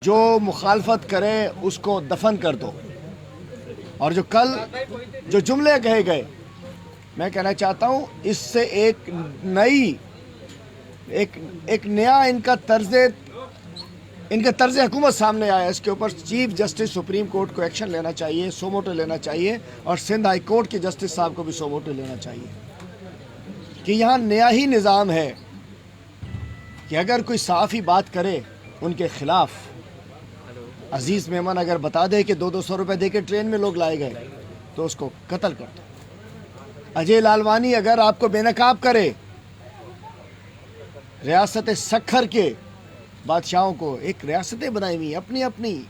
جو مخالفت کرے اس کو دفن کر دو. اور جو کل جو جملے کہے گئے، میں کہنا چاہتا ہوں اس سے ایک نیا ان کا طرز حکومت سامنے آیا. اس کے اوپر چیف جسٹس سپریم کورٹ کو ایکشن لینا چاہیے، سو موٹو لینا چاہیے، اور سندھ ہائی کورٹ کے جسٹس صاحب کو بھی سو موٹو لینا چاہیے کہ یہاں نیا ہی نظام ہے کہ اگر کوئی صحافی بات کرے ان کے خلاف، عزیز مہمان اگر بتا دے کہ 200 روپے دے کے ٹرین میں لوگ لائے گئے تو اس کو قتل کر دو. اجے لالوانی اگر آپ کو بے نقاب کرے، ریاست سکھر کے بادشاہوں کو ایک ریاستیں بنائی ہوئی اپنی اپنی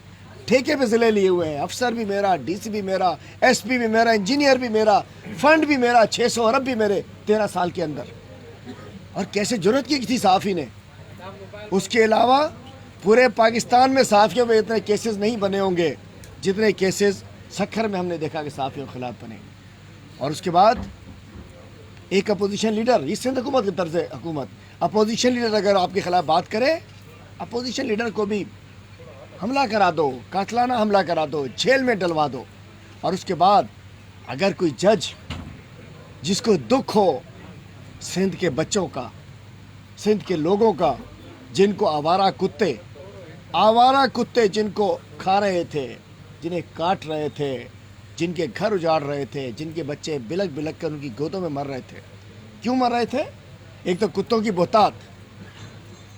ٹھیکے پہ ضلع لیے ہوئے ہیں، افسر بھی میرا، ڈی سی بھی میرا، ایس پی بھی میرا، انجینئر بھی میرا، فنڈ بھی میرا، 600 ارب بھی میرے 13 سال کے اندر. اور کیسے جرت کی تھی صحافی نے. اس کے علاوہ پورے پاکستان میں صحافیوں پہ اتنے کیسز نہیں بنے ہوں گے جتنے کیسز سکھر میں ہم نے دیکھا کہ صحافیوں کے خلاف بنے. اور اس کے بعد ایک اپوزیشن لیڈر، یہ سندھ حکومت کے طرز حکومت، اپوزیشن لیڈر اگر آپ کے خلاف بات کرے، اپوزیشن لیڈر کو بھی حملہ کرا دو، قاتلانہ حملہ کرا دو، جیل میں ڈلوا دو. اور اس کے بعد اگر کوئی جج جس کو دکھ ہو سندھ کے بچوں کا، سندھ کے لوگوں کا، جن کو آوارہ کتے جن کو کھا رہے تھے، جنہیں کاٹ رہے تھے، جن کے گھر اجاڑ رہے تھے، جن کے بچے بلک بلک کر ان کی گودوں میں مر رہے تھے. کیوں مر رہے تھے؟ ایک تو کتوں کی بہتات،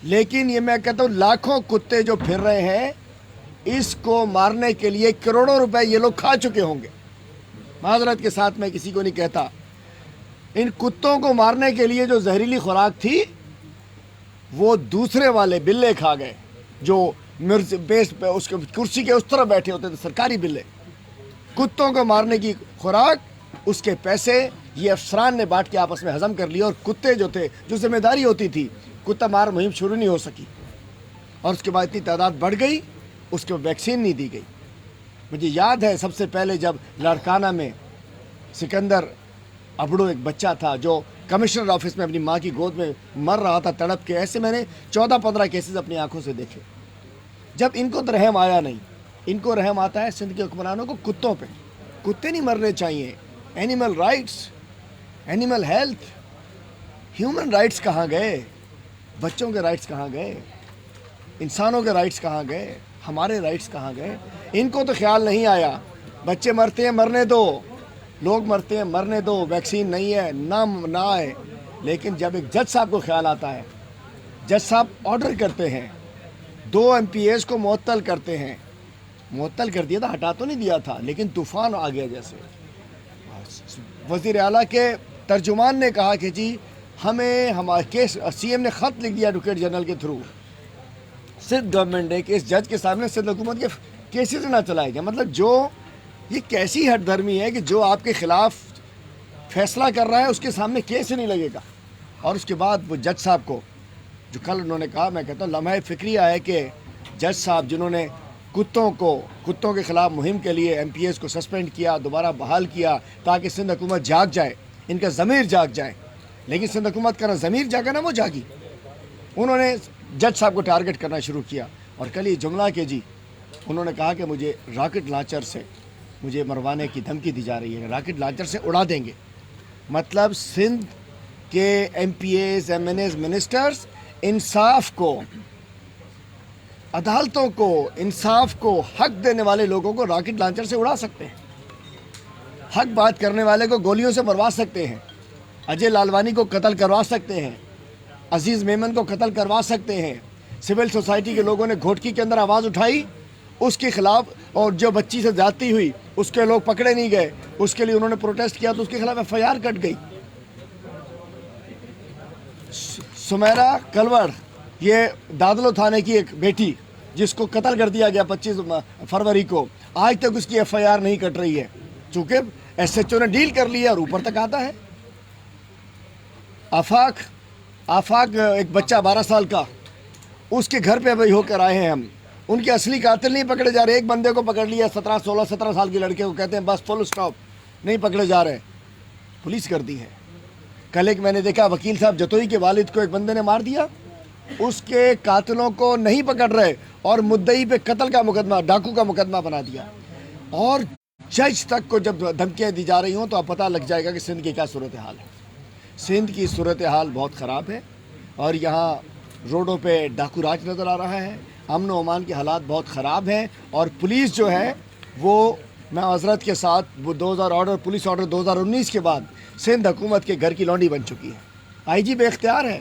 لیکن یہ میں کہتا ہوں لاکھوں کتے جو پھر رہے ہیں، اس کو مارنے کے لیے کروڑوں روپے یہ لوگ کھا چکے ہوں گے. معذرت کے ساتھ میں کسی کو نہیں کہتا، ان کتوں کو مارنے کے لیے جو زہریلی خوراک تھی وہ دوسرے والے بلے کھا گئے جو بیس پہ اس کے کرسی کے اس طرف بیٹھے ہوتے تھے، سرکاری بلے. کتوں کو مارنے کی خوراک، اس کے پیسے یہ افسران نے بانٹ کے آپس میں ہضم کر لیا. اور کتے جو تھے، جو ذمہ داری ہوتی تھی، کتا مار مہم شروع نہیں ہو سکی. اور اس کے بعد اتنی تعداد بڑھ گئی، اس کو ویکسین نہیں دی گئی. مجھے یاد ہے سب سے پہلے جب لاڑکانہ میں سکندر ابڑو ایک بچہ تھا جو کمشنر آفس میں اپنی ماں کی گود میں مر رہا تھا تڑپ کے. ایسے میں نے 14-15 کیسز اپنی آنکھوں سے دیکھے. جب ان کو تو رحم آیا نہیں، ان کو رحم آتا ہے سندھ کے حکمرانوں کو کتوں پہ. کتے نہیں مرنے چاہیے. Animal rights, animal health, human rights کہاں گئے؟ بچوں کے رائٹس کہاں گئے؟ انسانوں کے رائٹس کہاں گئے؟ ہمارے رائٹس کہاں گئے؟ ان کو تو خیال نہیں آیا. بچے مرتے ہیں مرنے دو، لوگ مرتے ہیں مرنے دو، ویکسین نہیں ہے نہ آئے. لیکن جب ایک جج صاحب کو خیال آتا ہے، جج صاحب آرڈر کرتے ہیں، 2 MPAs کو معطل کرتے ہیں. معطل کر دیا تھا، ہٹا تو نہیں دیا تھا، لیکن طوفان آ گیا. جیسے وزیر اعلیٰ کے ترجمان نے کہا کہ جی ہمیں ہمارے کیس، CM نے خط لکھ دیا ایڈوکیٹ جنرل کے تھرو سندھ گورنمنٹ نے کہ اس جج کے سامنے سندھ حکومت کے کیسز نہ چلائے گئے. مطلب جو یہ کیسی ہٹ دھرمی ہے کہ جو آپ کے خلاف فیصلہ کر رہا ہے اس کے سامنے کیس نہیں لگے گا. اور اس کے بعد وہ جج صاحب کو جو کل انہوں نے کہا، میں کہتا ہوں لمحہ فکریہ ہے کہ جج صاحب جنہوں نے کتوں کے خلاف مہم کے لیے MPAs کو سسپینڈ کیا، دوبارہ بحال کیا تاکہ سندھ حکومت جاگ جائے، ان کا ضمیر جاگ جائے. لیکن سندھ حکومت کا نہ ضمیر جاگا نہ وہ جاگی. انہوں نے جج صاحب کو ٹارگٹ کرنا شروع کیا. اور کل یہ جملہ کہ جی انہوں نے کہا کہ مجھے راکٹ لانچر سے مجھے مروانے کی دھمکی دی جا رہی ہے، راکٹ لانچر سے اڑا دیں گے. مطلب سندھ کے MPAs، MNAs، منسٹرز انصاف کو، عدالتوں کو، انصاف کو، حق دینے والے لوگوں کو راکٹ لانچر سے اڑا سکتے ہیں، حق بات کرنے والے کو گولیوں سے مروا سکتے ہیں، اجے لالوانی کو قتل کروا سکتے ہیں، عزیز میمن کو قتل کروا سکتے ہیں. سول سوسائٹی کے لوگوں نے گھوٹکی کے اندر آواز اٹھائی اس کے خلاف، اور جو بچی سے زیادتی ہوئی اس کے لوگ پکڑے نہیں گئے، اس کے لیے انہوں نے پروٹیسٹ کیا تو اس کے خلاف FIR کٹ گئی. سمیرا کلوڑ، یہ دادلو تھانے کی ایک بیٹی جس کو قتل کر دیا گیا 25 فروری کو، آج تک اس کی FIR نہیں کٹ رہی ہے چونکہ SHO نے ڈیل کر لی ہے اور اوپر تک آتا ہے. آفاق ایک بچہ 12 سال کا، اس کے گھر پہ ابھی ہو کر آئے ہیں ہم. ان کے اصلی قاتل نہیں پکڑے جا رہے. ایک بندے کو پکڑ لیا 17 سال کے لڑکے کو، کہتے ہیں بس فل اسٹاپ، نہیں پکڑے جا رہے. پولیس کر دی ہے. کل ایک میں نے دیکھا وکیل صاحب جتوئی کے والد کو ایک بندے نے مار دیا. اس کے قاتلوں کو نہیں پکڑ رہے اور مدعی پہ قتل کا مقدمہ، ڈاکو کا مقدمہ بنا دیا، اور جج تک کو جب دھمکیاں دی جا رہی ہوں تو اب پتہ لگ جائے گا کہ سندھ کی کیا صورتحال ہے۔ سندھ کی صورتحال بہت خراب ہے، اور یہاں روڈوں پہ ڈاکو راج نظر آ رہا ہے، امن و امان کے حالات بہت خراب ہیں، اور پولیس جو ہے وہ، میں معذرت کے ساتھ، وہ پولیس آرڈر 2019 کے بعد سندھ حکومت کے گھر کی لونڈی بن چکی ہے۔ آئی جی بے اختیار ہے،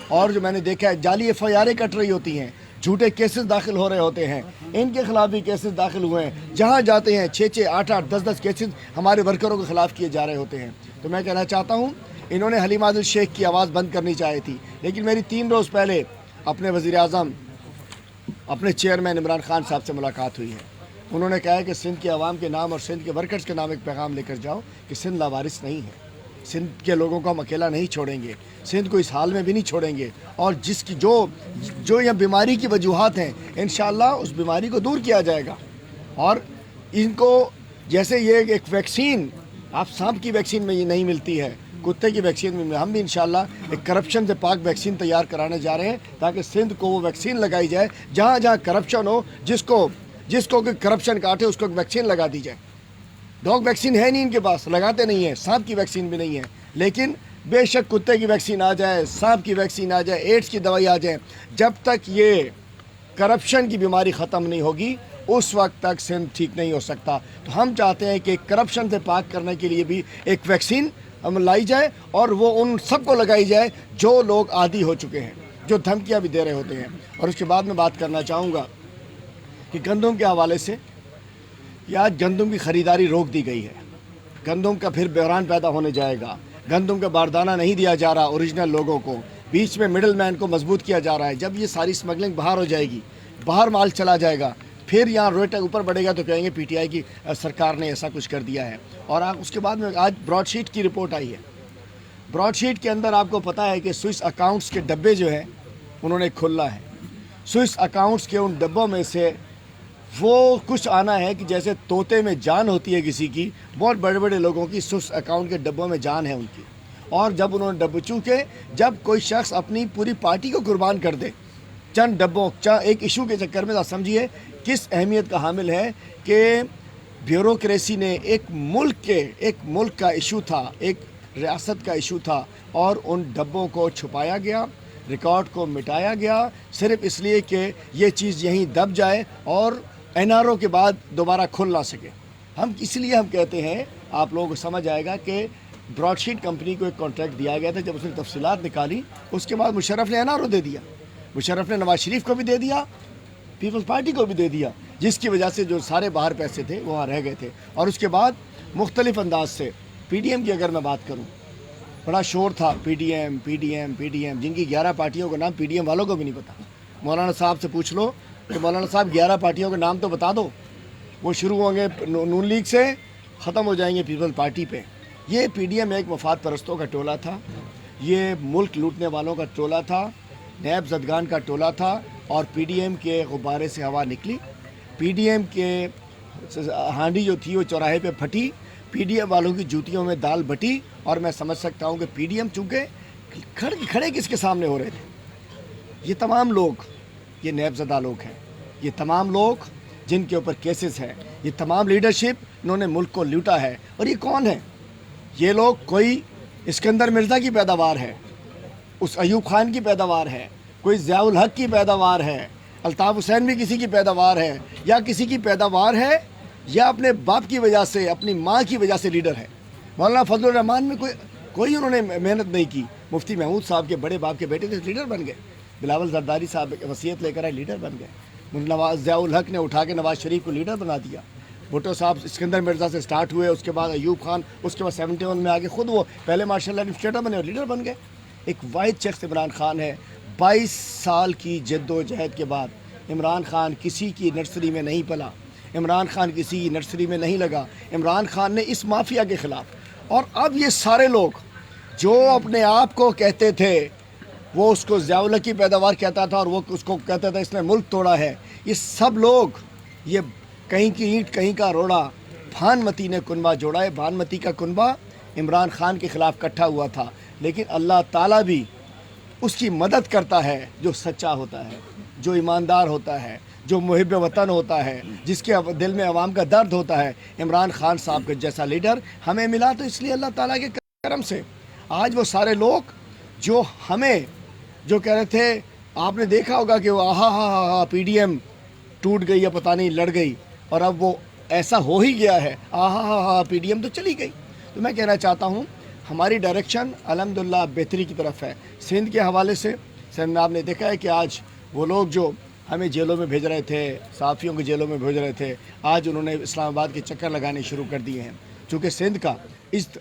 اور جو میں نے دیکھا ہے جعلی ایف آئی آریں کٹ رہی ہوتی ہیں، جھوٹے کیسز داخل ہو رہے ہوتے ہیں، ان کے خلاف بھی کیسز داخل ہوئے ہیں، جہاں جاتے ہیں 6 8 10 کیسز ہمارے ورکروں کے خلاف کیے جا رہے ہوتے ہیں۔ تو میں کہنا چاہتا ہوں، انہوں نے حلیم عادل شیخ کی آواز بند کرنی چاہی تھی، لیکن میری 3 روز پہلے اپنے وزیر اعظم، اپنے چیئرمین عمران خان صاحب سے ملاقات ہوئی ہے۔ انہوں نے کہا ہے کہ سندھ کے عوام کے نام اور سندھ کے ورکرز کے نام ایک پیغام لے کر جاؤ کہ سندھ لاوارث نہیں ہے، سندھ کے لوگوں کو ہم اکیلا نہیں چھوڑیں گے، سندھ کو اس حال میں بھی نہیں چھوڑیں گے، اور جس کی جو یہ بیماری کی وجوہات ہیں انشاءاللہ اس بیماری کو دور کیا جائے گا۔ اور ان کو جیسے یہ ایک ویکسین، آپ سانپ کی ویکسین میں یہ نہیں ملتی ہے، کتے کی ویکسین میں ہم بھی انشاءاللہ ایک کرپشن سے پاک ویکسین تیار کرانے جا رہے ہیں، تاکہ سندھ کو وہ ویکسین لگائی جائے، جہاں جہاں کرپشن ہو، جس کو کہ کرپشن کاٹے اس کو ویکسین لگا دی جائے۔ ڈاگ ویکسین ہے نہیں ان کے پاس، لگاتے نہیں ہیں، سانپ کی ویکسین بھی نہیں ہے، لیکن بے شک کتے کی ویکسین آ جائے، سانپ کی ویکسین آ جائے، ایڈز کی دوائی آ جائے، جب تک یہ کرپشن کی بیماری ختم نہیں ہوگی اس وقت تک سندھ ٹھیک نہیں ہو سکتا۔ تو ہم چاہتے ہیں کہ کرپشن سے پاک کرنے کے لیے بھی ایک ویکسین لائی جائے، اور وہ ان سب کو لگائی جائے جو لوگ عادی ہو چکے ہیں، جو دھمکیاں بھی دے رہے ہوتے ہیں۔ اور اس کے بعد میں بات کرنا چاہوں گا کہ گندم کے حوالے سے، آج گندم کی خریداری روک دی گئی ہے، گندم کا پھر بحران پیدا ہونے جائے گا، گندم کا باردانہ نہیں دیا جا رہا اوریجنل لوگوں کو، بیچ میں مڈل مین کو مضبوط کیا جا رہا ہے۔ جب یہ ساری سمگلنگ باہر ہو جائے گی، باہر مال چلا جائے گا، پھر یہاں ریٹ اوپر بڑھے گا تو کہیں گے پی ٹی آئی کی سرکار نے ایسا کچھ کر دیا ہے۔ اور اس کے بعد میں آج براڈ شیٹ کی رپورٹ آئی ہے، براڈ شیٹ کے اندر آپ کو پتہ ہے کہ سوئس اکاؤنٹس کے ڈبے جو ہیں انہوں نے کھلا ہے، سوئس اکاؤنٹس کے ان ڈبوں میں سے وہ کچھ آنا ہے کہ جیسے طوطے میں جان ہوتی ہے کسی کی، بہت بڑے بڑے لوگوں کی سوئس اکاؤنٹ کے ڈبوں میں جان ہے ان کی۔ اور جب انہوں نے چونکہ جب کوئی شخص اپنی پوری پارٹی کو قربان کر دے چند ڈبوں، ایک ایشو کے چکر میں، سمجھیے کس اہمیت کا حامل ہے کہ بیوروکریسی نے ایک ملک کا ایشو تھا، ایک ریاست کا ایشو تھا، اور ان ڈبوں کو چھپایا گیا، ریکارڈ کو مٹایا گیا، صرف اس لیے کہ یہ چیز یہیں دب جائے اور این آر او کے بعد دوبارہ کھل نہ سکے۔ اس لیے ہم کہتے ہیں، آپ لوگوں کو سمجھ آئے گا کہ براڈ شیٹ کمپنی کو ایک کانٹریکٹ دیا گیا تھا، جب اس نے تفصیلات نکالی اس کے بعد مشرف نے این آر او دے دیا، مشرف نے نواز شریف کو بھی دے دیا، پیپلز پارٹی کو بھی دے دیا، جس کی وجہ سے جو سارے باہر پیسے تھے وہاں رہ گئے تھے۔ اور اس کے بعد مختلف انداز سے پی ڈی ایم کی اگر میں بات کروں، بڑا شور تھا پی ڈی ایم، جن کی 11 پارٹیوں کا نام پی ڈی ایم والوں کو بھی نہیں پتا۔ مولانا صاحب سے پوچھ لو کہ مولانا صاحب 11 پارٹیوں کے نام تو بتا دو، وہ شروع ہوں گے نون لیگ سے، ختم ہو جائیں گے پیپلز پارٹی پہ۔ یہ پی ڈی ایم ایک مفاد پرستوں کا ٹولہ تھا، یہ ملک لوٹنے والوں کا ٹولہ تھا، نیب زدگان کا ٹولہ تھا، اور پی ڈی ایم کے غبارے سے ہوا نکلی، پی ڈی ایم کے ہانڈی جو تھی وہ چوراہے پہ پھٹی، پی ڈی ایم والوں کی جوتیوں میں دال بٹی، اور میں سمجھ سکتا ہوں کہ پی ڈی ایم چونکہ کھڑے کس کے سامنے ہو رہے تھے، یہ تمام لوگ، یہ نیب زدہ لوگ ہیں، یہ تمام لوگ جن کے اوپر کیسز ہیں، یہ تمام لیڈرشپ انہوں نے ملک کو لوٹا ہے۔ اور یہ کون ہے؟ یہ لوگ کوئی اسکندر مرزا کی پیداوار ہے، اس ایوب خان کی پیداوار ہے، کوئی ضیاء الحق کی پیداوار ہے، الطاف حسین بھی کسی کی پیداوار ہے، یا کسی کی پیداوار ہے، یا اپنے باپ کی وجہ سے، اپنی ماں کی وجہ سے لیڈر ہے۔ مولانا فضل الرحمان میں کوئی انہوں نے محنت نہیں کی، مفتی محمود صاحب کے بڑے باپ کے بیٹے تھے، لیڈر بن گئے، بلاول زرداری صاحب وصیت لے کر آئے، لیڈر بن گئے، ضیاء الحق نے اٹھا کے نواز شریف کو لیڈر بنا دیا، بھٹو صاحب اسکندر مرزا سے سٹارٹ ہوئے، اس کے بعد ایوب خان، اس کے بعد 71 میں آگے خود وہ پہلے مارشل ایڈمنسٹریٹر بنے اور لیڈر بن گئے۔ ایک واحد شخص عمران خان ہے، 22 سال کی جد و جہد کے بعد عمران خان کسی کی نرسری میں نہیں پلا، عمران خان کسی کی نرسری میں نہیں لگا، عمران خان نے اس مافیا کے خلاف، اور اب یہ سارے لوگ جو اپنے آپ کو کہتے تھے، وہ اس کو ضیاء الحق کی پیداوار کہتا تھا اور وہ اس کو کہتا تھا اس نے ملک توڑا ہے، یہ سب لوگ، یہ کہیں کی اینٹ کہیں کا روڑا، بھانمتی نے کنبہ جوڑا ہے، بھانمتی کا کنبہ عمران خان کے خلاف کٹھا ہوا تھا، لیکن اللہ تعالیٰ بھی اس کی مدد کرتا ہے جو سچا ہوتا ہے، جو ایماندار ہوتا ہے، جو محب وطن ہوتا ہے، جس کے دل میں عوام کا درد ہوتا ہے۔ عمران خان صاحب کا جیسا لیڈر ہمیں ملا تو اس لیے اللہ تعالیٰ کے کرم سے۔ آج وہ سارے لوگ جو ہمیں جو کہہ رہے تھے، آپ نے دیکھا ہوگا کہ وہ ہاں پی ڈی ایم ٹوٹ گئی یا پتہ نہیں لڑ گئی، اور اب وہ ایسا ہو ہی گیا ہے، ہاں پی ڈی ایم تو چلی گئی۔ تو میں کہنا چاہتا ہوں ہماری ڈائریکشن الحمدللہ بہتری کی طرف ہے۔ سندھ کے حوالے سے سندھ میں آپ نے دیکھا ہے کہ آج وہ لوگ جو ہمیں جیلوں میں بھیج رہے تھے، صحافیوں کو جیلوں میں بھیج رہے تھے، آج انہوں نے اسلام آباد کے چکر لگانے شروع کر دیے ہیں، چونکہ سندھ کا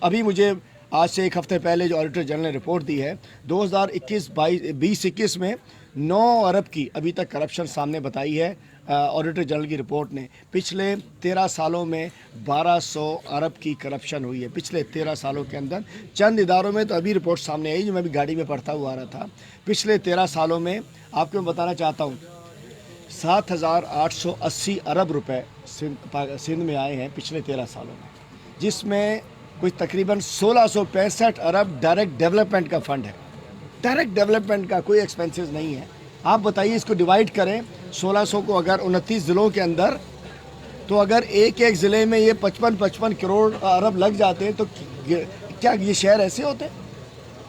ابھی مجھے آج سے ایک ہفتے پہلے جو آڈیٹر جنرل نے رپورٹ دی ہے، 2021 میں 9 ارب کی ابھی تک کرپشن سامنے بتائی ہے آڈیٹر جنرل کی رپورٹ نے۔ پچھلے 13 سالوں میں 1200 ارب کی کرپشن ہوئی ہے، پچھلے 13 سالوں کے اندر۔ چند اداروں میں تو ابھی رپورٹ سامنے آئی جو میں بھی گاڑی میں پڑھتا ہوا آ رہا تھا۔ پچھلے 13 سالوں میں آپ کو میں بتانا چاہتا ہوں 7,880 ارب روپے سندھ میں آئے ہیں پچھلے 13 سالوں میں، جس میں کچھ تقریباً 1665 ارب ڈائریکٹ ڈیولپمنٹ کا فنڈ ہے۔ ڈائریکٹ ڈیولپمنٹ کا کوئی ایکسپینسز نہیں ہے۔ آپ بتائیے اس کو ڈیوائیڈ کریں 1600 کو اگر 29 ضلعوں کے اندر، تو اگر ایک ضلع میں یہ 55 کروڑ ارب لگ جاتے ہیں تو کیا یہ شہر ایسے ہوتے؟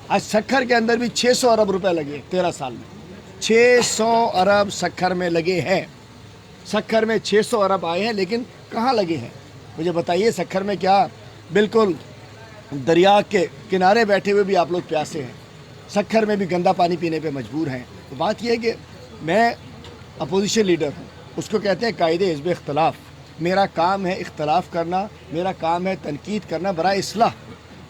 آج سکھر کے اندر بھی 600 ارب روپے لگے 13 سال میں، 600 ارب سکھر میں لگے ہیں۔ سکھر میں 600 ارب آئے ہیں، لیکن کہاں لگے ہیں مجھے بتائیے؟ سکھر میں کیا بالکل دریا کے کنارے بیٹھے ہوئے بھی آپ لوگ پیاسے ہیں، سکھر میں بھی گندا پانی پینے پہ مجبور ہیں۔ تو بات یہ ہے کہ میں اپوزیشن لیڈر ہوں، اس کو کہتے ہیں قائد حزب اختلاف۔ میرا کام ہے اختلاف کرنا، میرا کام ہے تنقید کرنا برائے اصلاح۔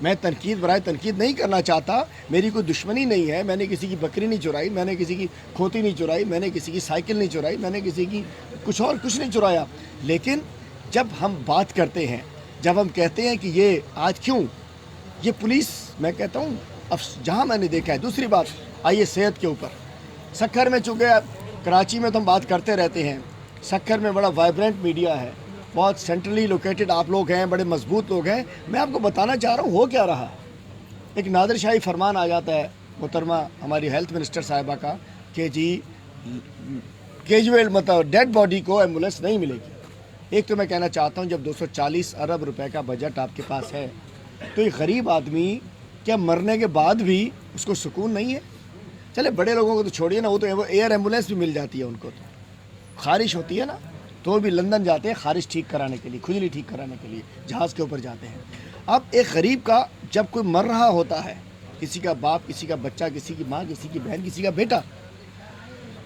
میں برائے تنقید نہیں کرنا چاہتا، میری کوئی دشمنی نہیں ہے، میں نے کسی کی بکری نہیں چرائی، میں نے کسی کی کھوتی نہیں چرائی، میں نے کسی کی سائیکل نہیں چرائی، میں نے کسی کی کچھ نہیں چرایا۔ لیکن جب ہم بات کرتے ہیں، جب ہم کہتے ہیں کہ یہ آج کیوں یہ پولیس، میں کہتا ہوں جہاں میں نے دیکھا ہے۔ دوسری بات آئیے صحت کے اوپر، سکھر میں چونکہ کراچی میں تو ہم بات کرتے رہتے ہیں، سکھر میں بڑا وائبرنٹ میڈیا ہے، بہت سینٹرلی لوکیٹڈ آپ لوگ ہیں، بڑے مضبوط لوگ ہیں۔ میں آپ کو بتانا چاہ رہا ہوں ہو کیا رہا۔ ایک نادر شاہی فرمان آ جاتا ہے محترمہ ہماری ہیلتھ منسٹر صاحبہ کا کہ جی کیجویل مطلب ڈیڈ باڈی کو ایمبولینس نہیں ملے گی۔ ایک تو میں کہنا چاہتا ہوں جب 240 ارب روپے کا بجٹ آپ کے پاس ہے تو ایک غریب آدمی کیا مرنے کے بعد بھی اس کو سکون نہیں ہے؟ چلے بڑے لوگوں کو تو چھوڑیے نا، وہ تو ایئر ایمبولینس بھی مل جاتی ہے ان کو، تو خارش ہوتی ہے نا تو بھی لندن جاتے ہیں خارش ٹھیک کرانے کے لیے، کھجلی ٹھیک کرانے کے لیے جہاز کے اوپر جاتے ہیں۔ اب ایک غریب کا جب کوئی مر رہا ہوتا ہے، کسی کا باپ، کسی کا بچہ، کسی کی ماں، کسی کی بہن، کسی کا بیٹا،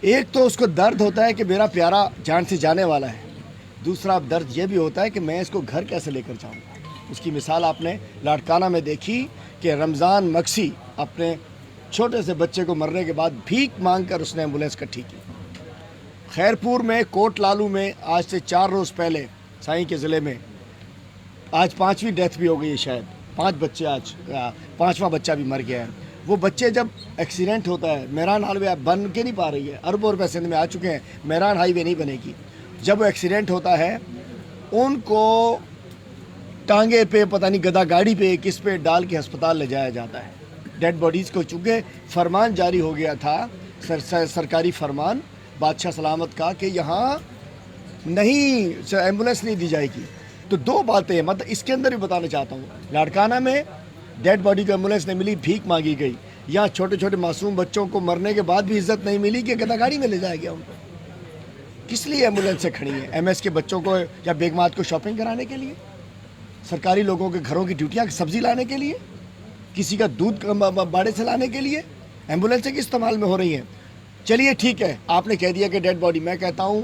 ایک تو اس کو درد ہوتا ہے کہ میرا پیارا جان سے جانے والا ہے، دوسرا درد یہ بھی ہوتا ہے کہ میں اس کو گھر کیسے لے کر جاؤں۔ اس کی مثال آپ نے لاڑکانہ میں دیکھی کہ رمضان مکسی اپنے چھوٹے سے بچے کو مرنے کے بعد بھیک مانگ کر اس نے ایمبولینس کٹھی کی۔ خیرپور میں، کوٹ لالو میں آج سے 4 روز پہلے سائیں کے ضلع میں آج 5ویں ڈیتھ بھی ہو گئی ہے، شاید 5 بچے، آج 5واں بچہ بھی مر گیا ہے۔ وہ بچے جب ایکسیڈنٹ ہوتا ہے، میران ہائی وے بن کے نہیں پا رہی ہے، اربوں روپے سندھ میں آ چکے ہیں، میران ہائی وے نہیں بنے گی۔ جب وہ ایکسیڈنٹ ہوتا ہے ان کو ٹانگے پہ، پتہ نہیں گدا گاڑی پہ کس پہ ڈال کے ہسپتال لے جایا جاتا ہے۔ ڈیڈ باڈیز کو، چونکہ فرمان جاری ہو گیا تھا سرکاری فرمان بادشاہ سلامت کا کہ یہاں نہیں ایمبولینس نہیں دی جائے گی۔ تو 2 باتیں مطلب اس کے اندر بھی بتانا چاہتا ہوں، لاڑکانہ میں ڈیڈ باڈی کو ایمبولینس نہیں ملی، بھیک مانگی گئی، یا چھوٹے چھوٹے معصوم بچوں کو مرنے کے بعد بھی عزت نہیں ملی کہ گدا گاڑی میں لے جایا گیا ان کو۔ کس لیے ایمبولینس سے کھڑی ہیں؟ ایم ایس کے بچوں کو یا بیگمات کو شاپنگ کرانے کے لیے، سرکاری لوگوں کے گھروں کی ڈیوٹیاں سبزی لانے کے لیے، کسی کا دودھ باڑے سے لانے کے لیے ایمبولینسیں کس استعمال میں ہو رہی ہیں؟ چلیے ٹھیک ہے، آپ نے کہہ دیا کہ ڈیڈ باڈی، میں کہتا ہوں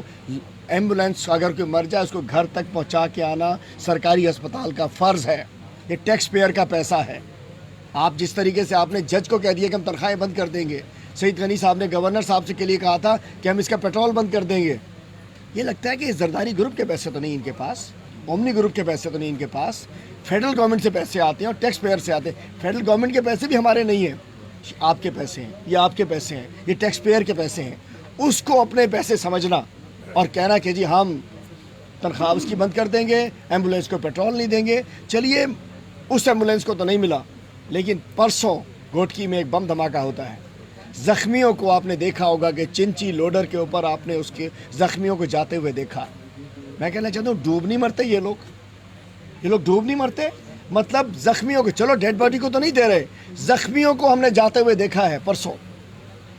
ایمبولینس اگر کوئی مر جائے اس کو گھر تک پہنچا کے آنا سرکاری ہسپتال کا فرض ہے، یہ ٹیکس پیئر کا پیسہ ہے۔ آپ جس طریقے سے آپ نے جج کو کہہ دیا کہ ہم تنخواہیں بند کر دیں گے، سعید غنی صاحب نے گورنر صاحب سے کے لیے کہا تھا کہ ہم اس کا پیٹرول بند کر دیں گے، یہ لگتا ہے کہ زرداری گروپ کے پیسے تو نہیں ان کے پاس، اومنی گروپ کے پیسے تو نہیں ان کے پاس، فیڈرل گورنمنٹ سے پیسے آتے ہیں اور ٹیکس پیئر سے آتے ہیں۔ فیڈرل گورنمنٹ کے پیسے بھی ہمارے نہیں ہیں، آپ کے پیسے ہیں، یہ آپ کے پیسے ہیں، یہ ٹیکس پیئر کے پیسے ہیں۔ اس کو اپنے پیسے سمجھنا اور کہنا کہ جی ہم تنخواہ اس کی بند کر دیں گے، ایمبولینس کو پیٹرول نہیں دیں گے۔ چلیے اس ایمبولینس کو تو نہیں ملا، لیکن پرسوں گھوٹکی میں ایک بم دھماکہ ہوتا ہے، زخمیوں کو آپ نے دیکھا ہوگا کہ چنچی لوڈر کے اوپر آپ نے اس کے زخمیوں کو جاتے ہوئے دیکھا. میں کہنا چاہتا ہوں ڈوب نہیں مرتے یہ لوگ ڈوب نہیں مرتے. مطلب زخمیوں کو, چلو ڈیڈ باڈی کو تو نہیں دے رہے, زخمیوں کو ہم نے جاتے ہوئے دیکھا ہے پرسوں.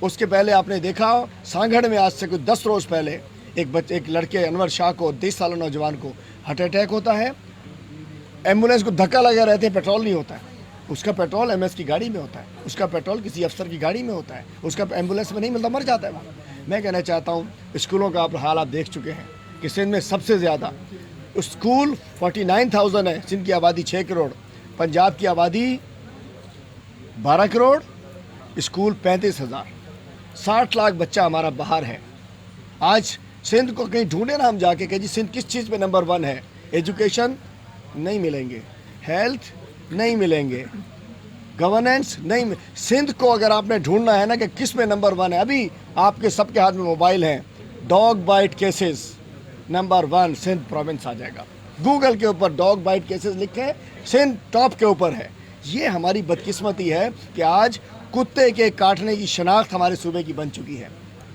اس کے پہلے آپ نے دیکھا سانگھڑ میں آج سے کوئی 10 روز پہلے ایک لڑکے انور شاہ کو, 23 سالہ نوجوان کو ہارٹ اٹیک ہوتا ہے. ایمبولینس کو دھکا لگا رہتے ہیں, پیٹرول نہیں ہوتا ہے. اس کا پیٹرول ایم ایس کی گاڑی میں ہوتا ہے, اس کا پیٹرول کسی افسر کی گاڑی میں ہوتا ہے, اس کا ایمبولینس میں نہیں ملتا, مر جاتا ہے وہ. میں کہنا چاہتا ہوں اسکولوں کا حال آپ دیکھ چکے ہیں کہ سندھ میں سب سے زیادہ اسکول 49,000 ہے. سندھ کی آبادی 6 کروڑ, پنجاب کی آبادی 12 کروڑ, اسکول 35,000, 60 لاکھ بچہ ہمارا باہر ہے. آج سندھ کو کہیں ڈھونڈے نا ہم جا کے کہ جی سندھ کس چیز پہ نمبر 1 ہے. ایجوکیشن نہیں ملیں گے, ہیلتھ نہیں ملیں گے, گورننس نہیں. سندھ کو اگر آپ نے ڈھونڈنا ہے نا کہ کس میں نمبر 1 ہے, ابھی آپ کے سب کے ہاتھ میں موبائل ہیں. Dog bite cases number 1 Sindh province آ جائے گا. گوگل کے اوپر ڈاگ بائٹ کیسز لکھیں, سندھ ٹاپ کے اوپر ہے. یہ ہماری بدقسمتی ہے کہ آج کتے کے کاٹنے کی شناخت ہمارے صوبے کی بن چکی ہے.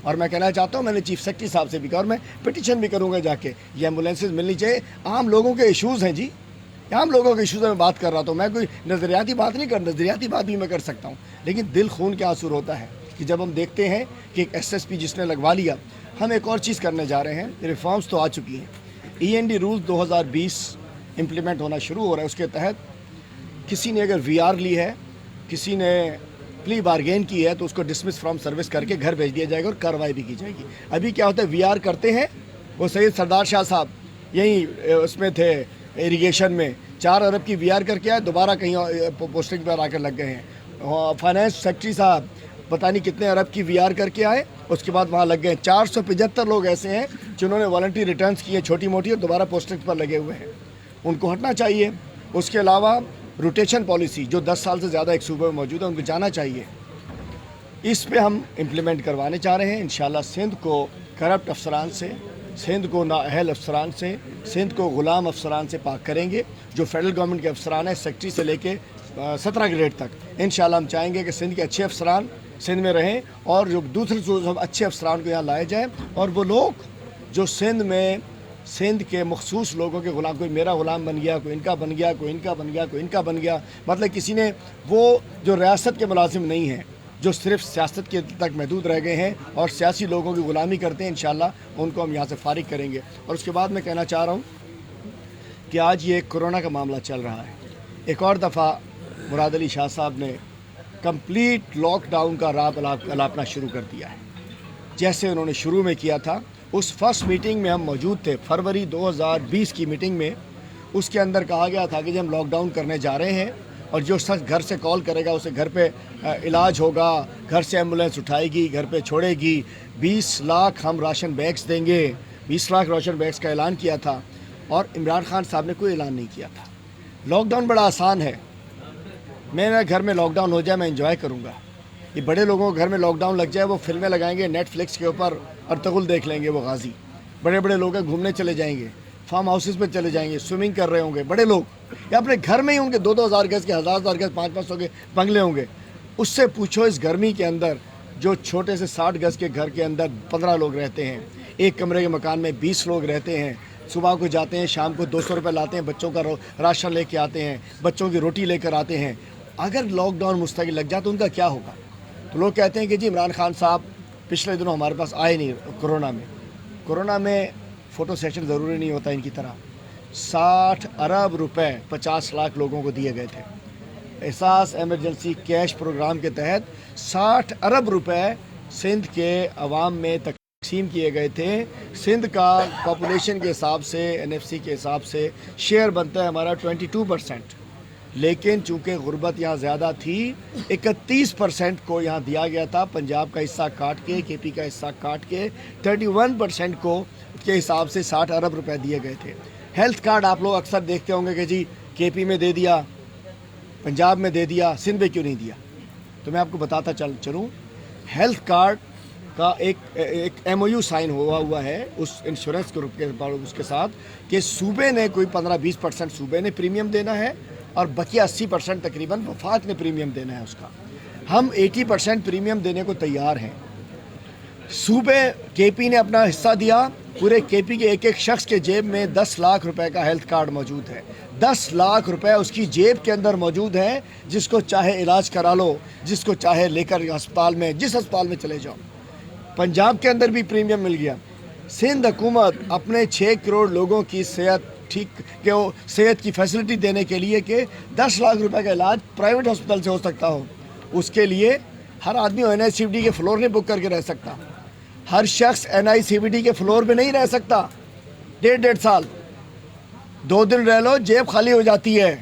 اور میں کہنا چاہتا ہوں, میں نے چیف سیکرٹری صاحب سے بھی کہا اور میں پٹیشن بھی کروں گا جا کے, یہ ایمبولینسز ملنی چاہیے. عام لوگوں کے ایشوز ہیں جی, عام لوگوں کے ایشوز میں بات کر رہا تو میں کوئی نظریاتی بات نہیں کر, نظریاتی بات بھی میں کر سکتا ہوں, لیکن دل خون کے آنسو ہوتا ہے کہ جب ہم دیکھتے ہیں کہ ایک ایس ایس پی جس نے لگوا لیا. ہم ایک اور چیز کرنے جا رہے ہیں, ریفارمز تو آ چکی ہیں. END رولز 2020 امپلیمنٹ ہونا شروع ہو رہا ہے. اس کے تحت کسی نے اگر VR لی ہے, کسی نے پلی بارگین کی ہے, تو اس کو ڈسمس فرام سروس کر کے گھر بھیج دیا جائے گا اور کارروائی بھی کی جائے گی. ابھی کیا ہوتا ہے, VR کرتے ہیں, وہ سید سردار شاہ صاحب یہیں اس میں تھے ایریگیشن میں, 4 ارب کی VR کر کے آئے, دوبارہ کہیں پوسٹنگ پر آ کر لگ گئے ہیں. فائنانس سیکرٹری صاحب پتہ نہیں کتنے ارب کی VR کر کے آئے, اس کے بعد وہاں لگ گئے. 475 لوگ ایسے ہیں جنہوں نے والنٹری ریٹرنز کی ہیں چھوٹی موٹی, اور دوبارہ پوسٹنگ پر لگے ہوئے ہیں. ان کو ہٹنا چاہیے. اس کے علاوہ روٹیشن پالیسی جو 10 سال سے زیادہ ایک صوبے میں موجود ہے, ان کو جانا چاہیے. اس پہ ہم امپلیمنٹ کروانے چاہ رہے ہیں. انشاءاللہ سندھ کو کرپٹ افسران سے, سندھ کو نااہل افسران سے, سندھ کو غلام افسران سے پاک کریں گے. جو فیڈرل گورنمنٹ کے افسران ہیں, سیکٹری سے لے کے 17 گریڈ تک, انشاءاللہ ہم چاہیں گے کہ سندھ کے اچھے افسران سندھ میں رہیں, اور جو دوسرے اچھے افسران کو یہاں لائے جائیں. اور وہ لوگ جو سندھ میں سندھ کے مخصوص لوگوں کے غلام, کوئی میرا غلام بن گیا, کوئی ان کا بن گیا, کوئی ان کا بن گیا, کوئی ان کا بن گیا, مطلب کسی نے وہ جو ریاست کے ملازم نہیں ہیں, جو صرف سیاست کے تک محدود رہ گئے ہیں اور سیاسی لوگوں کی غلامی کرتے ہیں, انشاءاللہ ان کو ہم یہاں سے فارغ کریں گے. اور اس کے بعد میں کہنا چاہ رہا ہوں کہ آج یہ کرونا کا معاملہ چل رہا ہے. ایک اور دفعہ مراد علی شاہ صاحب نے کمپلیٹ لاک ڈاؤن کا راہ الاپنا شروع کر دیا ہے. جیسے انہوں نے شروع میں کیا تھا, اس فرسٹ میٹنگ میں ہم موجود تھے, فروری 2020 کی میٹنگ میں. اس کے اندر کہا گیا تھا کہ جب ہم لاک ڈاؤن کرنے جا رہے ہیں, اور جو شخص گھر سے کال کرے گا اسے گھر پہ علاج ہوگا, گھر سے ایمبولینس اٹھائے گی, گھر پہ چھوڑے گی. 20 لاکھ ہم راشن بیگز دیں گے, 20 لاکھ راشن بیگز کا اعلان کیا تھا. اور عمران خان صاحب نے کوئی اعلان نہیں کیا تھا. لاک ڈاؤن بڑا آسان ہے, میرا گھر میں لاک ڈاؤن ہو جائے میں انجوائے کروں گا. یہ بڑے لوگوں کو گھر میں لاک ڈاؤن لگ جائے, وہ فلمیں لگائیں گے نیٹ فلکس کے اوپر, ارطغرل دیکھ لیں گے وہ غازی. بڑے بڑے لوگ گھومنے چلے جائیں گے, فارم ہاؤسز پہ چلے جائیں گے, سوئمنگ کر رہے ہوں گے بڑے لوگ, یا اپنے گھر میں ہی ان کے 2-2 ہزار گز کے, 1000 گز, 500 کے بنگلے ہوں گے. اس سے پوچھو اس گرمی کے اندر جو چھوٹے سے 60 گز کے گھر کے اندر 15 لوگ رہتے ہیں, ایک کمرے کے مکان میں 20 لوگ رہتے ہیں, صبح کو جاتے ہیں, شام کو 200 روپے لاتے ہیں, بچوں کا راشن لے کے آتے ہیں, بچوں کی روٹی لے کر آتے ہیں. اگر لاک ڈاؤن مستقل لگ جائے تو ان کا کیا ہوگا؟ تو لوگ کہتے ہیں کہ جی عمران خان صاحب پچھلے دنوں ہمارے پاس آئے نہیں کورونا میں فوٹو سیشن ضروری نہیں ہوتا ان کی طرح. 60 ارب روپے 50 لاکھ لوگوں کو دیے گئے تھے. احساس ایمرجنسی کیش پروگرام کے تحت 60 ارب روپے سندھ کے عوام میں تقسیم کیے گئے تھے. سندھ کا پاپولیشن کے حساب سے, NFC کے حساب سے شیئر بنتا ہے ہمارا 22%, لیکن چونکہ غربت یہاں زیادہ تھی 31% کو یہاں دیا گیا تھا. پنجاب کا حصہ کاٹ کے, KP کا حصہ کاٹ کے 31% کو کے حساب سے 60 ارب روپے دیے گئے تھے. ہیلتھ کارڈ آپ لوگ اکثر دیکھتے ہوں گے کہ جی KP میں دے دیا, پنجاب میں دے دیا, سندھ میں کیوں نہیں دیا. تو میں آپ کو بتاتا چلوں, ہیلتھ کارڈ کا ایک MOU سائن ہوا ہے اس انشورنس گروپ کے اس کے ساتھ کہ صوبے نے کوئی 15-20% صوبے نے پریمیم دینا ہے, اور بقیہ 80% تقریباً وفاق نے پریمیم دینا ہے اس کا. ہم 80% پریمیم دینے کو تیار ہیں. صوبے کے پی نے اپنا حصہ دیا. پورے کے پی کے ایک ایک شخص کے جیب میں 10 لاکھ روپے کا ہیلتھ کارڈ موجود ہے. 10 لاکھ روپے اس کی جیب کے اندر موجود ہے. جس کو چاہے علاج کرا لو, جس کو چاہے لے کر ہسپتال میں, جس ہسپتال میں چلے جاؤ. پنجاب کے اندر بھی پریمیم مل گیا. سندھ حکومت اپنے 6 کروڑ لوگوں کی صحت کی فیسلٹی دینے کے لیے کہ 10 لاکھ روپے کا علاج پرائیویٹ ہسپتال سے ہو سکتا ہو, اس کے لیے ہر آدمی این آئی سی ڈی کے فلور نہیں بک کر کے رہ سکتا. ہر شخص این آئی سی ڈی کے فلور پہ نہیں رہ سکتا. 1.5 سال 2 دن رہ لو, جیب خالی ہو جاتی ہے,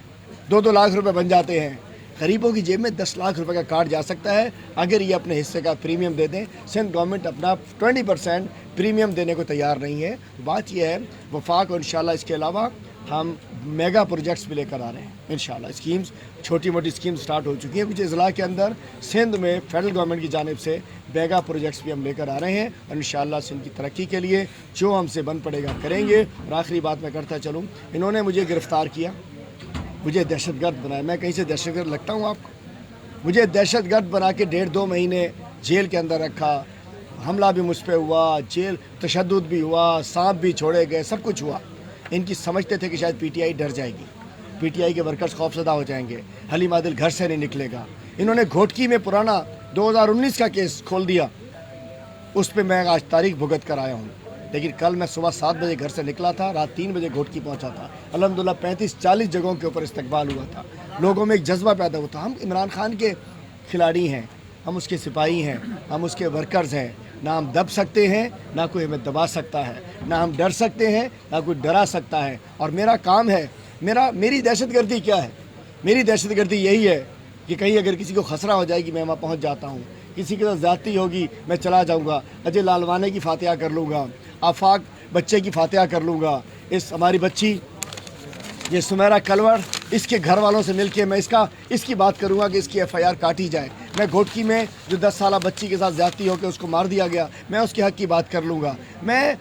2 لاکھ روپے بن جاتے ہیں. غریبوں کی جیب میں 10 لاکھ روپے کا کارڈ جا سکتا ہے اگر یہ اپنے حصے کا پریمیم دے دیں. سندھ گورنمنٹ اپنا 20% پریمیم دینے کو تیار نہیں ہے. بات یہ ہے وفاق, اور انشاءاللہ اس کے علاوہ ہم میگا پروجیکٹس بھی لے کر آ رہے ہیں. انشاءاللہ اسکیمز, چھوٹی موٹی اسکیمز سٹارٹ ہو چکی ہیں. کچھ اضلاع کے اندر سندھ میں فیڈرل گورنمنٹ کی جانب سے میگا پروجیکٹس بھی ہم لے کر آ رہے ہیں, اور انشاءاللہ سندھ کی ترقی کے لیے جو ہم سے بن پڑے گا کریں گے. اور آخری بات میں کرتا چلوں, انہوں نے مجھے گرفتار کیا, مجھے دہشت گرد بنایا. میں کہیں سے دہشت گرد لگتا ہوں آپ کو؟ مجھے دہشت گرد بنا کے 1.5-2 مہینے جیل کے اندر رکھا. حملہ بھی مجھ پہ ہوا, جیل تشدد بھی ہوا, سانپ بھی چھوڑے گئے, سب کچھ ہوا. ان کی سمجھتے تھے کہ شاید پی ٹی آئی ڈر جائے گی, پی ٹی آئی کے ورکرز خوفزدہ ہو جائیں گے, حلیم عادل گھر سے نہیں نکلے گا. انہوں نے گھوٹکی میں پرانا 2019 کا کیس کھول دیا, اس پہ میں آج تاریخ بھگت کر آیا ہوں. لیکن کل میں صبح 7 بجے گھر سے نکلا تھا, رات 3 بجے گھوٹکی پہنچا تھا. الحمدللہ 35-40 جگہوں کے اوپر استقبال ہوا تھا. لوگوں میں ایک جذبہ پیدا ہوا تھا. ہم عمران خان کے کھلاڑی ہیں, ہم اس کے سپاہی ہیں, ہم اس کے ورکرز ہیں. نہ ہم دب سکتے ہیں, نہ کوئی ہمیں دبا سکتا ہے, نہ ہم ڈر سکتے ہیں, نہ کوئی ڈرا سکتا ہے. اور میرا کام ہے, میری دہشت گردی کیا ہے؟ میری دہشت گردی یہی ہے کہ کہیں اگر کسی کو خسرہ ہو جائے گی میں وہاں پہنچ جاتا ہوں, کسی کے ساتھ زیادتی ہوگی میں چلا جاؤں گا, اجے لالوانے کی فاتحہ کر لوں گا, آفاق بچے کی فاتحہ کر لوں گا. ہماری بچی یہ سمیرہ کلور, اس کے گھر والوں سے مل کے میں اس کی بات کروں گا کہ اس کی ایف آئی آر کاٹی جائے. میں گھوٹکی میں جو 10 سالہ بچی کے ساتھ زیادتی ہو کے اس کو مار دیا گیا, میں اس کے حق کی بات کر لوں گا. میں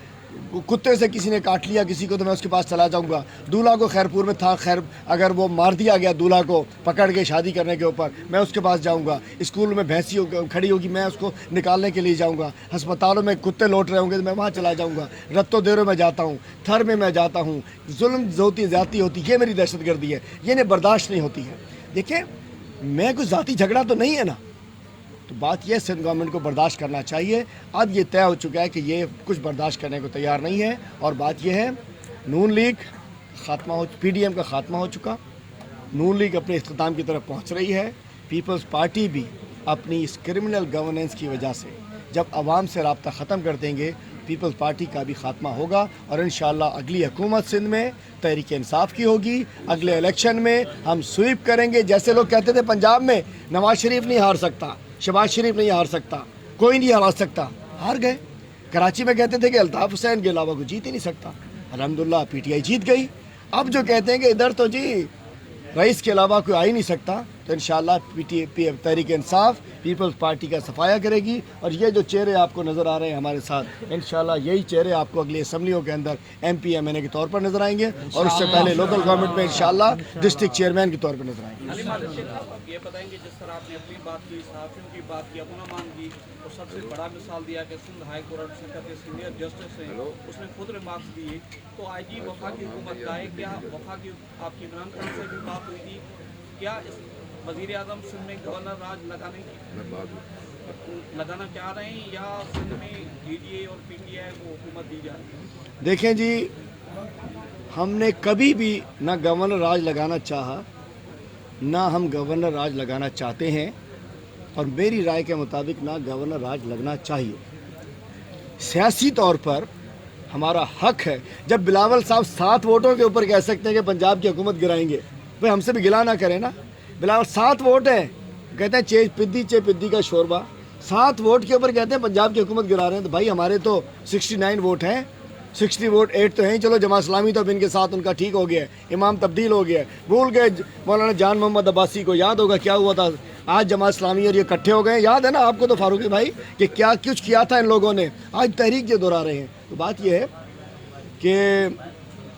کتے سے کسی نے کاٹ لیا کسی کو تو میں اس کے پاس چلا جاؤں گا. دولہا کو خیرپور میں تھا, خیر اگر وہ مار دیا گیا دولہا کو پکڑ کے شادی کرنے کے اوپر, میں اس کے پاس جاؤں گا. اسکول میں بھینسی کھڑی ہوگی, میں اس کو نکالنے کے لیے جاؤں گا. ہسپتالوں میں کتے لوٹ رہے ہوں گے تو میں وہاں چلا جاؤں گا. رتو دیروں میں جاتا ہوں, تھر میں جاتا ہوں. ظلم ہوتی, زیادتی ہوتی, یہ میری دہشت گردی ہے, یہ انہیں برداشت نہیں ہوتی ہے. دیکھیں میں کوئی ذاتی جھگڑا تو نہیں ہے نا, تو بات یہ سندھ گورنمنٹ کو برداشت کرنا چاہیے. اب یہ طے ہو چکا ہے کہ یہ کچھ برداشت کرنے کو تیار نہیں ہے. اور بات یہ ہے نون لیگ خاتمہ ہو, پی ڈی ایم کا خاتمہ ہو چکا, نون لیگ اپنے اختتام کی طرف پہنچ رہی ہے. پیپلز پارٹی بھی اپنی اس کرمنل گورننس کی وجہ سے جب عوام سے رابطہ ختم کر دیں گے, پیپلز پارٹی کا بھی خاتمہ ہوگا. اور انشاءاللہ اگلی حکومت سندھ میں تحریک انصاف کی ہوگی. اگلے الیکشن میں ہم سویپ کریں گے. جیسے لوگ کہتے تھے پنجاب میں نواز شریف نہیں ہار سکتا, شہباز شریف نہیں ہار سکتا, کوئی نہیں ہرا سکتا, ہار گئے. کراچی میں کہتے تھے کہ الطاف حسین کے علاوہ کوئی جیت ہی نہیں سکتا, الحمدللہ پی ٹی آئی جیت گئی. اب جو کہتے ہیں کہ ادھر تو جی رئیس کے علاوہ کوئی آ ہی نہیں سکتا, تو انشاءاللہ تحریک انصاف پیپلز پارٹی کا صفایا کرے گی. اور یہ جو چہرے آپ کو نظر آ رہے ہیں ہمارے ساتھ, انشاءاللہ یہی چہرے آپ کو اگلی اسمبلیوں کے اندر ایم پی ایم این اے کے طور پر نظر آئیں گے, اور اس سے پہلے لوکل گورنمنٹ میں انشاءاللہ ڈسٹرکٹ چیئرمین کے طور پر نظر آئیں گے. یہ بتائیں گے جس طرح آپ نے اپنی بات کی, صحافیوں کی بات کی, اپنا مان کی, اور سب سے بڑا مثال دیا کہ سندھ ہائی کورٹ سندھ کے سینئر جسٹس ہیں, اس نے خود ریمارکس دیے. تو آئی جی وفاقی حکومت کا ہے, کیا وفاقی آپ کی عمران خان سے بھی بات ہوئی تھی, کیا اس وزیر اعظم سندھ میں گورنر راج لگانا چاہ رہے ہیں, یا سندھ میں ڈی ڈی اے اور پی ٹی آئی کو حکومت دی جا رہی ہے؟ دیکھیں جی, ہم نے کبھی بھی نہ گورنر راج لگانا چاہا, نہ ہم گورنر راج لگانا چاہتے ہیں, اور میری رائے کے مطابق نہ گورنر راج لگنا چاہیے. سیاسی طور پر ہمارا حق ہے. جب بلاول صاحب 7 ووٹوں کے اوپر کہہ سکتے ہیں کہ پنجاب کی حکومت گرائیں گے, بھائی ہم سے بھی گلا نہ کریں نا. بلاول 7 ووٹ ہیں, کہتے ہیں چے پدی کا شوربہ, 7 ووٹ کے اوپر کہتے ہیں پنجاب کی حکومت گرا رہے ہیں. تو بھائی ہمارے تو 69 ووٹ ہیں, 60 ووٹ 8 تو ہیں. چلو جماعت اسلامی تو اب ان کے ساتھ ان کا ٹھیک ہو گیا ہے, امام تبدیل ہو گیا ہے. بھول گئے مولانا جان محمد عباسی کو, یاد ہوگا کیا ہوا تھا. آج جماعت اسلامی اور یہ اکٹھے ہو گئے, یاد ہے نا آپ کو تو فاروقی بھائی کہ کیا کچھ کیا تھا ان لوگوں نے. آج تحریک یہ دہرا رہے ہیں. تو بات یہ ہے کہ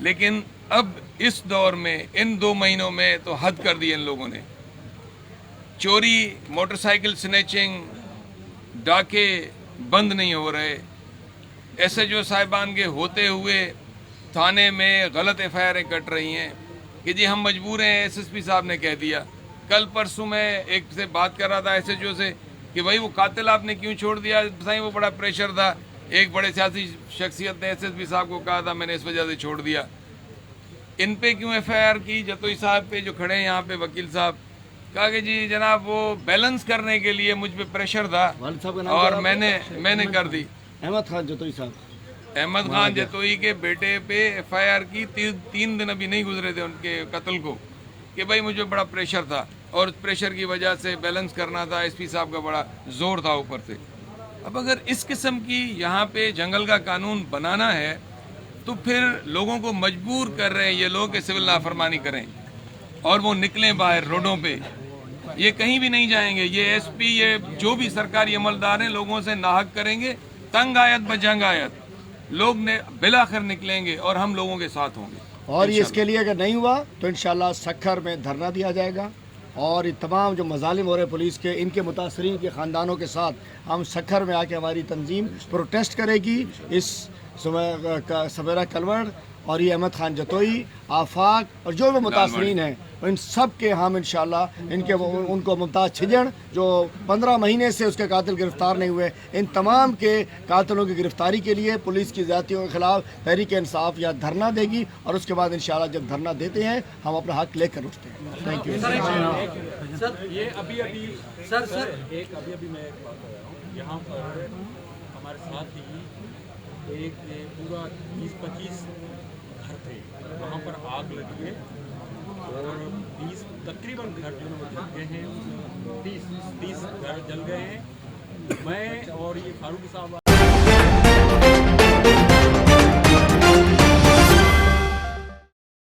لیکن اب اس دور میں ان 2 مہینوں میں تو حد کر دی ان لوگوں نے. چوری، موٹر سائیکل سنیچنگ، ڈاکے بند نہیں ہو رہے. ایس ایچ او صاحبان کے ہوتے ہوئے تھانے میں غلط ایف آئی آریں کٹ رہی ہیں کہ جی ہم مجبور ہیں. ایس ایس پی صاحب نے کہہ دیا. کل پرسوں میں ایک سے بات کر رہا تھا ایس ایچ او سے کہ بھائی وہ قاتل آپ نے کیوں چھوڑ دیا. بتائیں وہ بڑا پریشر تھا. ایک بڑے سیاسی شخصیت نے ایس ایس پی صاحب کو کہا تھا میں نے اس وجہ سے چھوڑ دیا. ان پہ کیوں ایف آئی آر کی؟ جتوئی صاحب پہ جو کھڑے ہیں یہاں پہ وکیل صاحب کہا کہ جی جناب وہ بیلنس کرنے کے لیے مجھ پہ پریشر تھا والد صاحب کا نام اور میں نے کر دی. احمد خان جتوئی صاحب، احمد خان جتوئی کے بیٹے پہ ایف آئی آر کی 3 دن ابھی نہیں گزرے تھے ان کے قتل کو کہ بھائی مجھے بڑا پریشر تھا اور اس پریشر کی وجہ سے بیلنس کرنا تھا. ایس پی صاحب کا بڑا زور تھا اوپر سے. اب اگر اس قسم کی یہاں پہ جنگل کا قانون بنانا ہے تو پھر لوگوں کو مجبور کر رہے ہیں یہ لوگ کہ سول نافرمانی کریں اور وہ نکلیں باہر روڈوں پہ. یہ کہیں بھی نہیں جائیں گے. یہ ایس پی، یہ جو بھی سرکاری عملدار ہیں لوگوں سے ناحق کریں گے. تنگ آیت بجنگ آیت لوگ نے بالآخر نکلیں گے اور ہم لوگوں کے ساتھ ہوں گے. اور یہ اس کے لیے اگر نہیں ہوا تو انشاءاللہ سکھر میں دھرنا دیا جائے گا اور یہ تمام جو مظالم ہو رہے پولیس کے ان کے متاثرین کے خاندانوں کے ساتھ ہم سکھر میں آ کے ہماری تنظیم پروٹیسٹ کرے گی. اس سویرا کلوڑ اور یہ احمد خان جتوئی، آفاق اور جو بھی متاثرین ہیں ان سب کے ہم انشاءاللہ ان کو ممتاز چھجڑ جو 15 مہینے سے اس کے قاتل گرفتار نہیں ہوئے، ان تمام کے قاتلوں کی گرفتاری کے لیے پولیس کی زیادتیوں کے خلاف تحریک انصاف یا دھرنا دے گی اور اس کے بعد انشاءاللہ جب دھرنا دیتے ہیں ہم اپنا حق لے کر اٹھتے ہیں. Thank you. سر یہ ابھی میں ایک بات کر رہا ہوں. یہاں پر ہمارے ساتھ ہی ایک پورا 20-25 گھر تھے، وہاں پر آگ لگی ہے اور 20 تقریباً گھر جو ہے جل گئے ہیں. 30 گھر جل گئے ہیں. میں اور یہ فاروق صاحب